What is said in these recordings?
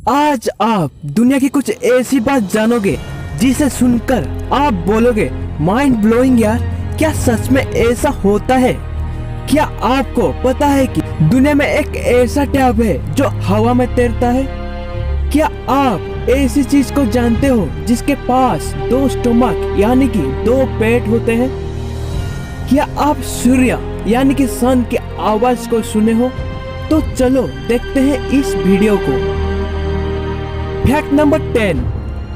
आज आप दुनिया की कुछ ऐसी बात जानोगे जिसे सुनकर आप बोलोगे माइंड ब्लोइंग यार, क्या सच में ऐसा होता है? क्या आपको पता है कि दुनिया में एक ऐसा टैब है जो हवा में तैरता है? क्या आप ऐसी चीज को जानते हो जिसके पास दो स्टोमक यानी कि दो पेट होते हैं? क्या आप सूर्य यानी कि सन की आवाज को सुने हो? तो चलो देखते हैं इस वीडियो को। फैक्ट नंबर 10,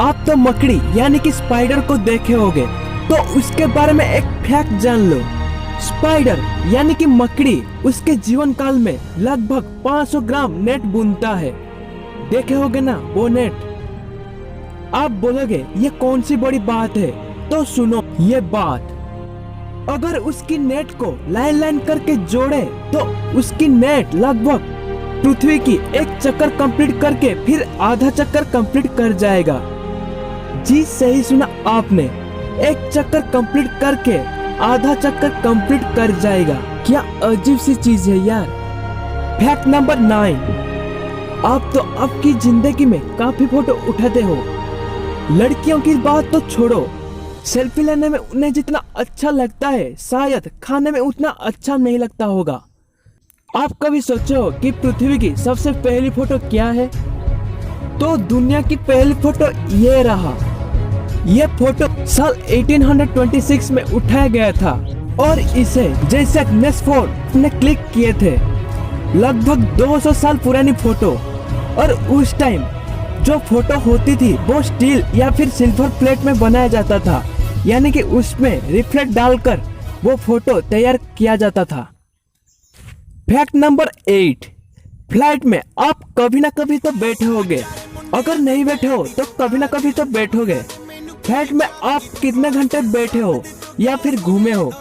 आप तो मकड़ी यानी कि स्पाइडर को देखे होंगे, तो उसके बारे में एक फैक्ट जान लो। स्पाइडर यानी कि मकड़ी उसके जीवन काल में लगभग 500 ग्राम नेट बुनता है। देखे होगे ना वो नेट। आप बोलोगे ये कौन सी बड़ी बात है, तो सुनो ये बात। अगर उसकी नेट को लाइन लाइन करके जोड़े तो उसकी नेट लगभग पृथ्वी की एक चक्कर कंप्लीट करके फिर आधा चक्कर कंप्लीट कर जाएगा। जी सही सुना आपने, एक चक्कर कंप्लीट करके आधा चक्कर कंप्लीट कर जाएगा। क्या अजीब सी चीज है यार। फैक्ट नंबर 9, आप तो आपकी जिंदगी में काफी फोटो उठाते हो। लड़कियों की बात तो छोड़ो, सेल्फी लेने में उन्हें जितना अच्छा लगता है शायद खाने में उतना अच्छा नहीं लगता होगा। आप कभी सोचो कि पृथ्वी की सबसे पहली फोटो क्या है? तो दुनिया की पहली फोटो ये रहा। ये फोटो साल 1826 में उठाया गया था और इसे जैसे नेस्फोर्ड ने क्लिक किए थे। लगभग 200 साल पुरानी फोटो, और उस टाइम जो फोटो होती थी वो स्टील या फिर सिल्वर प्लेट में बनाया जाता था, यानी कि उसमें रिफ्लेक्ट डालकर वो फोटो तैयार किया जाता था। फैक्ट नंबर 8, फ्लाइट में आप कभी ना कभी तो बैठे होगे, अगर नहीं बैठे हो तो कभी ना कभी तो बैठोगे। फ्लाइट में आप कितने घंटे बैठे हो या फिर घूमे हो?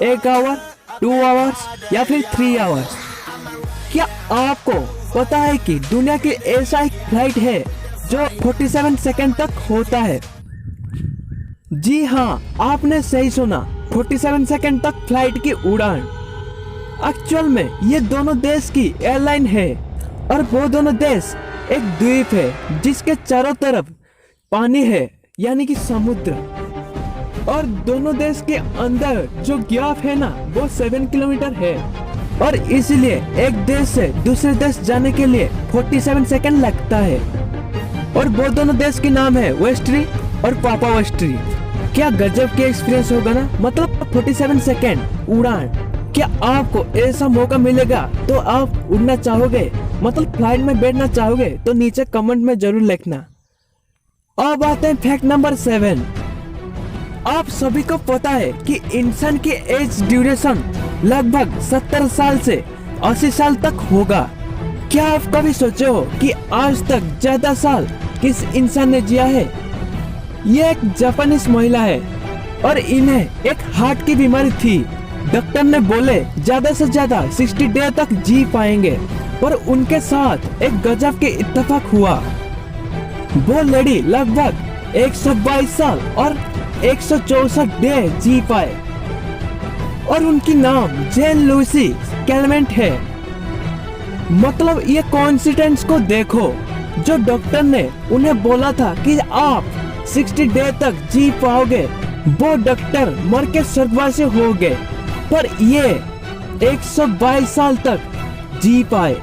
1 आवर, 2 आवर्स या फिर 3 आवर्स? क्या आपको पता है कि दुनिया की ऐसा एक फ्लाइट है जो 47 सेकंड तक होता है? जी हाँ, आपने सही सुना, 47 सेकंड तक फ्लाइट की उड़ान। एक्चुअल में ये दोनों देश की एयरलाइन है और वो दोनों देश एक द्वीप है जिसके चारों तरफ पानी है यानी कि समुद्र, और दोनों देश के अंदर जो गैप है ना वो 7 किलोमीटर है, और इसलिए एक देश से दूसरे देश जाने के लिए 47 सेकंड लगता है। और वो दोनों देश के नाम है वेस्ट्री और पापा वेस्ट्री। क्या गजब के एक्सपीरियंस होगा ना, मतलब 47 सेकंड उड़ान। क्या आपको ऐसा मौका मिलेगा तो आप उड़ना चाहोगे, मतलब फ्लाइट में बैठना चाहोगे? तो नीचे कमेंट में जरूर लिखना। अब आते हैं फैक्ट नंबर 7। आप सभी को पता है कि इंसान की एज ड्यूरेशन लगभग 70 साल से 80 साल तक होगा। क्या आप कभी सोचे हो कि आज तक ज्यादा साल किस इंसान ने जिया है? ये एक जापानीज महिला है और इन्हें एक हार्ट की बीमारी थी। डॉक्टर ने बोले ज्यादा से ज्यादा 60 डे तक जी पाएंगे, पर उनके साथ एक गजब के इत्तेफाक हुआ। वो लेडी लगभग 122 साल और 164 डे जी पाए, और उनकी नाम जेन लुइसी कैलमेंट है। मतलब ये कोइंसिडेंस को देखो, जो डॉक्टर ने उन्हें बोला था कि आप 60 डे तक जी पाओगे, वो डॉक्टर मर के स्वर्गवासी हो गए, पर ये 122 साल तक जी पाए।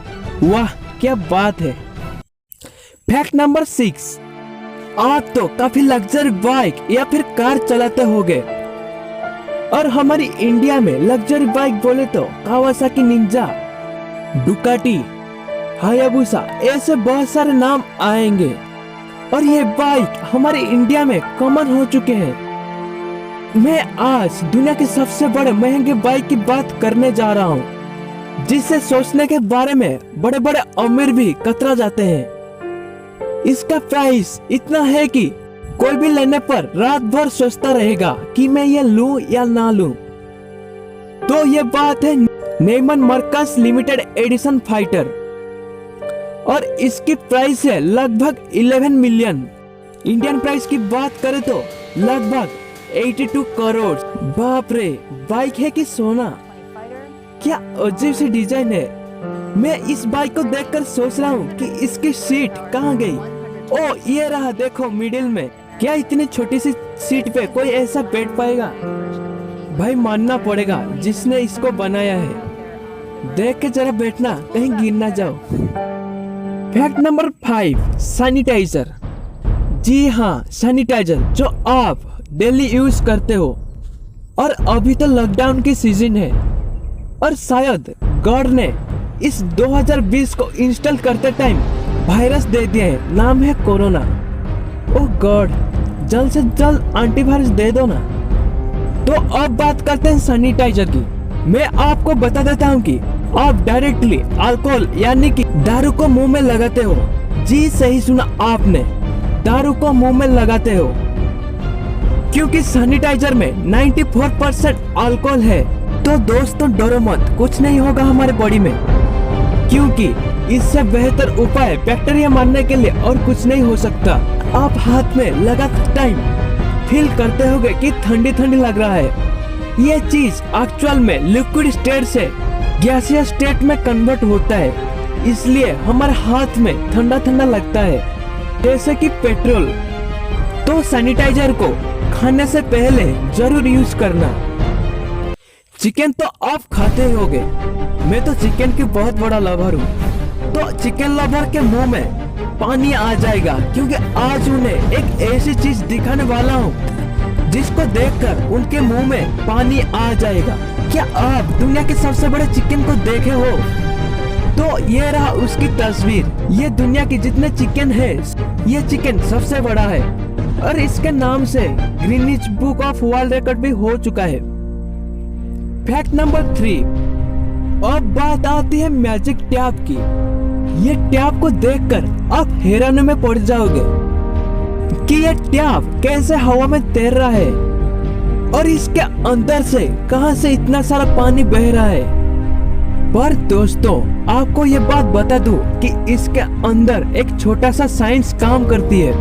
वाह क्या बात है। फैक्ट नंबर 6, आप तो काफी लग्जरी बाइक या फिर कार चलाते होंगे, और हमारी इंडिया में लग्जरी बाइक बोले तो कावासाकी निंजा, डुकाटी, हायाबुसा, ऐसे बहुत सारे नाम आएंगे, और ये बाइक हमारे इंडिया में कॉमन हो चुके हैं। मैं आज दुनिया के सबसे बड़े महंगे बाइक की बात करने जा रहा हूँ, जिसे सोचने के बारे में बड़े बड़े अमीर भी कतरा जाते हैं। इसका प्राइस इतना है कि कोई भी लेने पर रात भर सोचता रहेगा कि मैं ये लूं या ना लूं। तो ये बात है Neyman Marcus limited edition fighter, और इसकी प्राइस है लगभग 11 मिलियन। इंडियन प्राइस की बात करें तो लगभग 82 करोड़। बाप रे, बाइक है कि सोना। क्या अजीब सी डिजाइन है। मैं इस बाइक को देखकर सोच रहा हूँ कि इसकी सीट कहाँ गई। ओ ये रहा, देखो मिडिल में। क्या इतनी छोटी सी सीट पे कोई ऐसा बैठ पाएगा? भाई मानना पड़ेगा जिसने इसको बनाया है। देख के जरा बैठना, कहीं गिर ना जाओ। Fact number 5, sanitiser. जी हाँ, सैनिटाइजर जो आप डेली यूज करते हो। और अभी तो लॉकडाउन की सीजन है और शायद गॉड ने इस 2020 को इंस्टॉल करते टाइम वायरस दे दिया है, नाम है कोरोना। ओह गॉड, जल्द से जल्द एंटीवायरस दे दो ना। तो अब बात करते हैं सैनिटाइजर की। मैं आपको बता देता हूँ कि आप डायरेक्टली अल्कोहल यानी कि दारू को मुंह में लगाते हो। जी सही सुना आपने, दारू को मुंह में लगाते हो, क्योंकि सैनिटाइजर में 94% अल्कोहल है। तो दोस्तों डरो मत, कुछ नहीं होगा हमारे बॉडी में, क्योंकि इससे बेहतर उपाय बैक्टीरिया मारने के लिए और कुछ नहीं हो सकता। आप हाथ में लगाते टाइम फील करते होगे कि ठंडी ठंडी लग रहा है। ये चीज एक्चुअल में लिक्विड स्टेट से गैसियस स्टेट में कन्वर्ट होता है, इसलिए हमारे हाथ में ठंडा ठंडा लगता है, जैसे कि पेट्रोल। तो सैनिटाइजर को खाने से पहले जरूर यूज करना। चिकन तो आप खाते ही होगे, मैं तो चिकन की बहुत बड़ा लवर हूँ। तो चिकन लवर के मुंह में पानी आ जाएगा, क्योंकि आज उन्हें एक ऐसी चीज दिखाने वाला हूँ जिसको देखकर उनके मुंह में पानी आ जाएगा। क्या आप दुनिया के सबसे बड़े चिकन को देखे हो? तो ये रहा उसकी तस्वीर। ये दुनिया के जितने चिकन है, ये चिकन सबसे बड़ा है और इसके नाम से Greenwich book of world record भी हो चुका है। फैक्ट नंबर 3, अब बात आती है मैजिक टैप की। ये टैप को देखकर आप हैरानी में पड़ जाओगे कि ये टैप कैसे हवा में तैर रहा है और इसके अंदर से कहां से इतना सारा पानी बह रहा है। पर दोस्तों आपको ये बात बता दूं कि इसके अंदर एक छोटा सा साइंस काम करती है,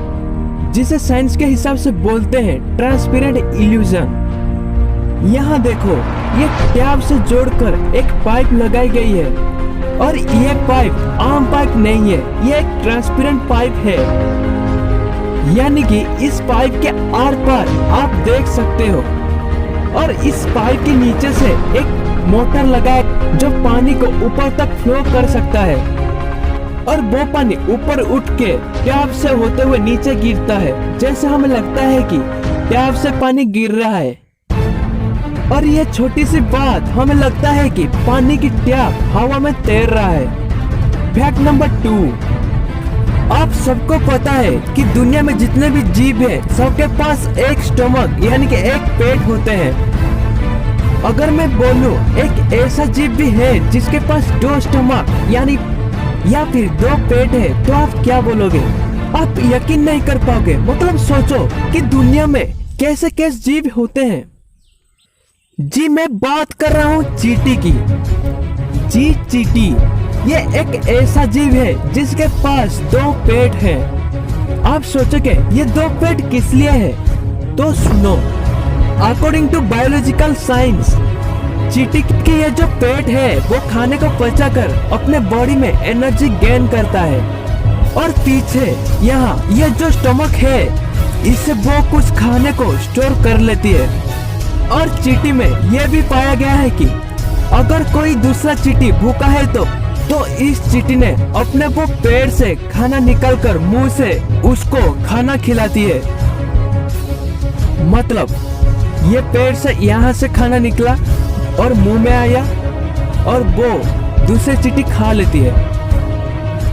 जिसे साइंस के हिसाब से बोलते हैं ट्रांसपेरेंट इल्यूजन। यहाँ देखो, ये टैप से जोड़कर एक पाइप लगाई गई है और ये पाइप आम पाइप नहीं है, ये एक ट्रांसपेरेंट पाइप है। यानी कि इस पाइप के आर पार आप देख सकते हो और इस पाइप के नीचे से एक मोटर लगा है जो पानी को ऊपर तक फ्लो कर सकता है और वो पानी ऊपर उठ के टैप से होते हुए नीचे गिरता है, जैसे हमें लगता है कि टैप से पानी गिर रहा है। और ये छोटी सी बात हमें लगता है कि पानी की टैप हवा में तैर रहा है। फैक्ट नंबर 2, आप सबको पता है कि दुनिया में जितने भी जीव हैं, सबके पास एक स्टमक यानी कि एक पेट होते हैं। अगर मैं बोलूं एक ऐसा जीव भी है जिसके पास 2 स्टमक यानी या फिर 2 पेट है, तो आप क्या बोलोगे? आप यकीन नहीं कर पाओगे। मतलब सोचो कि दुनिया में कैसे कैसे जीव होते हैं। जी मैं बात कर रहा हूँ चींटी की। जी चींटी ये एक ऐसा जीव है जिसके पास 2 पेट हैं। आप सोचोगे ये 2 पेट किस लिए है? तो सुनो, अकॉर्डिंग टू बायोलॉजिकल साइंस, चींटी की ये जो पेट है वो खाने को पचाकर अपने बॉडी में एनर्जी गेन करता है और पीछे यहाँ ये जो स्टमक है इससे वो कुछ खाने को स्टोर कर लेती है। और चींटी में यह भी पाया गया है कि अगर कोई दूसरा चींटी भूखा है तो इस चींटी ने अपने वो पेट से खाना निकालकर मुंह से उसको खाना खिलाती है। मतलब ये पेट से यहाँ से खाना निकला और मुंह में आया और वो दूसरी चींटी खा लेती है।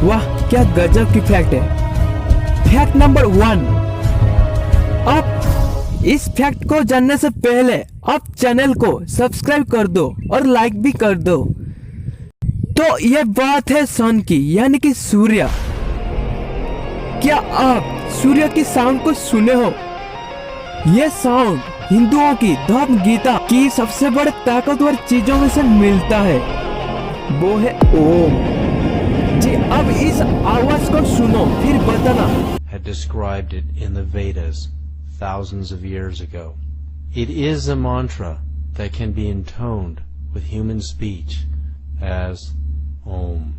वाह क्या गजब की फैक्ट है। फैक्ट नंबर 1, आप इस फैक्ट को जानने से पहले आप चैनल को सब्सक्राइब कर दो और लाइक भी कर दो। तो ये बात है सन की यानी कि सूर्य। क्या आप सूर्य की साउंड को सुने हो? ये साउंड हिंदुओं की धर्म गीता की सबसे बड़े ताकतवर चीजों में से मिलता है, वो है ओम। जी अब इस आवाज को सुनो फिर बताना। Had described it in the Vedas thousands of years ago. It is a mantra that can be intoned with human speech as Om.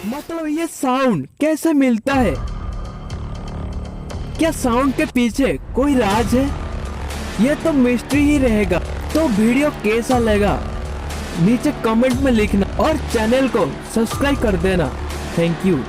मतलब ये साउंड कैसे मिलता है? क्या साउंड के पीछे कोई राज है? ये तो मिस्ट्री ही रहेगा। तो वीडियो कैसा लगा नीचे कमेंट में लिखना और चैनल को सब्सक्राइब कर देना। Thank you.